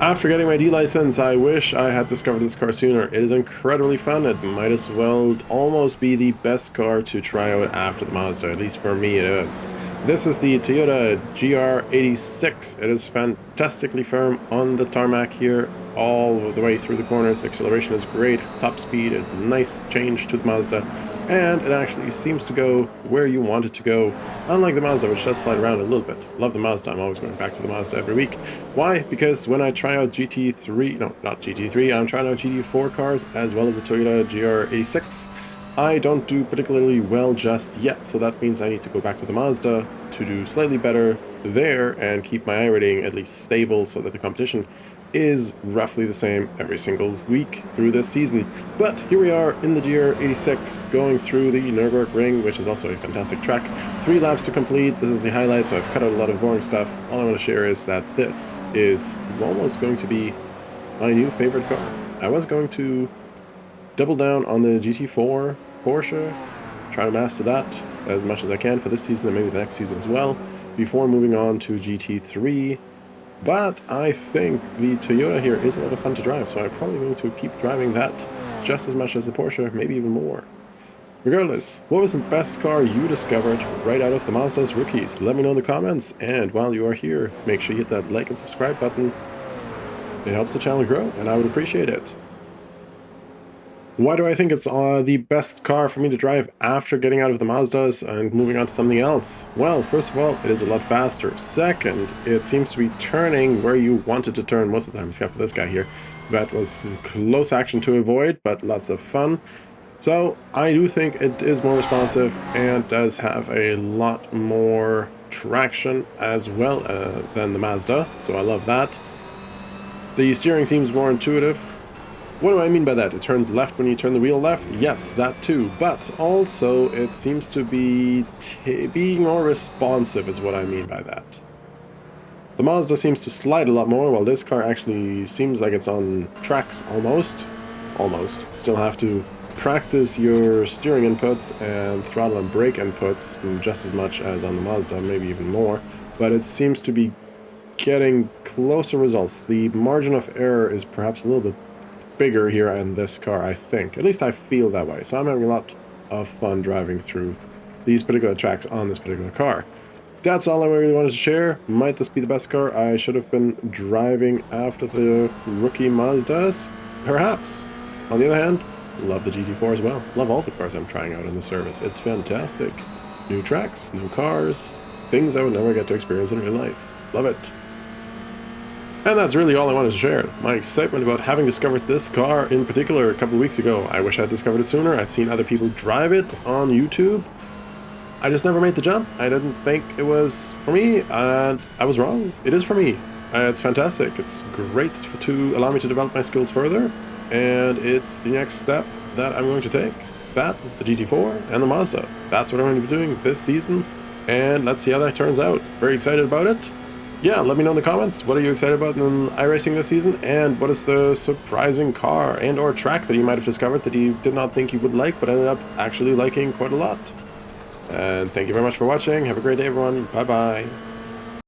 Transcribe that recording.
After getting my D license, I wish I had discovered this car sooner. It is incredibly fun. It might as well almost be the best car to try out after the Mazda. At least for me it is. This is the Toyota GR86. It is fantastically firm on the tarmac here all the way through the corners. Acceleration is great. Top speed is nice change to the Mazda. And it actually seems to go where you want it to go, unlike the Mazda, which does slide around a little bit. Love the Mazda. I'm always going back to the Mazda every week. Why? Because when I try out GT3, no, not GT3, I'm trying out GT4 cars, as well as the Toyota GR86, I don't do particularly well just yet, so that means I need to go back to the Mazda to do slightly better there and keep my iRating at least stable so that the competition is roughly the same every single week through this season. But here we are in the GR86 going through the Nürburgring, which is also a fantastic track. 3 laps to complete. This is the highlight, so I've cut out a lot of boring stuff. All I want to share is that this is almost going to be my new favorite car. I was going to double down on the GT4 Porsche, try to master that as much as I can for this season and maybe the next season as well, before moving on to GT3. But I think the Toyota here is a lot of fun to drive, so I'm probably going to keep driving that just as much as the Porsche, maybe even more. Regardless, what was the best car you discovered right out of the Mazda's rookies? Let me know in the comments, and while you are here, make sure you hit that like and subscribe button. It helps the channel grow, and I would appreciate it. Why do I think it's the best car for me to drive after getting out of the Mazdas and moving on to something else? Well, first of all, it is a lot faster. Second, it seems to be turning where you wanted to turn most of the time, except for this guy here. That was close action to avoid, but lots of fun. So I do think it is more responsive and does have a lot more traction as well than the Mazda, so I love that. The steering seems more intuitive. What do I mean by that? It turns left when you turn the wheel left? Yes, that too. But also, it seems to be being more responsive is what I mean by that. The Mazda seems to slide a lot more, while this car actually seems like it's on tracks almost. Almost. Still have to practice your steering inputs and throttle and brake inputs just as much as on the Mazda, maybe even more. But it seems to be getting closer results. The margin of error is perhaps a little bit bigger here in this car, I think. At least I feel that way. So I'm having a lot of fun driving through these particular tracks on this particular car. That's all I really wanted to share. Might this be the best car I should have been driving after the rookie Mazdas? Perhaps. On the other hand, love the GT4 as well. Love all the cars I'm trying out in the service. It's fantastic. New tracks, new cars, things I would never get to experience in real life. Love it. And that's really all I wanted to share. My excitement about having discovered this car in particular a couple of weeks ago. I wish I had discovered it sooner. I'd seen other people drive it on YouTube. I just never made the jump. I didn't think it was for me, and I was wrong. It is for me. It's fantastic. It's great to allow me to develop my skills further, and it's the next step that I'm going to take. That, the GT4, and the Mazda. That's what I'm going to be doing this season, and let's see how that turns out. Very excited about it. Yeah, let me know in the comments, what are you excited about in iRacing this season, and what is the surprising car and or track that you might have discovered that you did not think you would like, but ended up actually liking quite a lot. And thank you very much for watching. Have a great day, everyone. Bye-bye.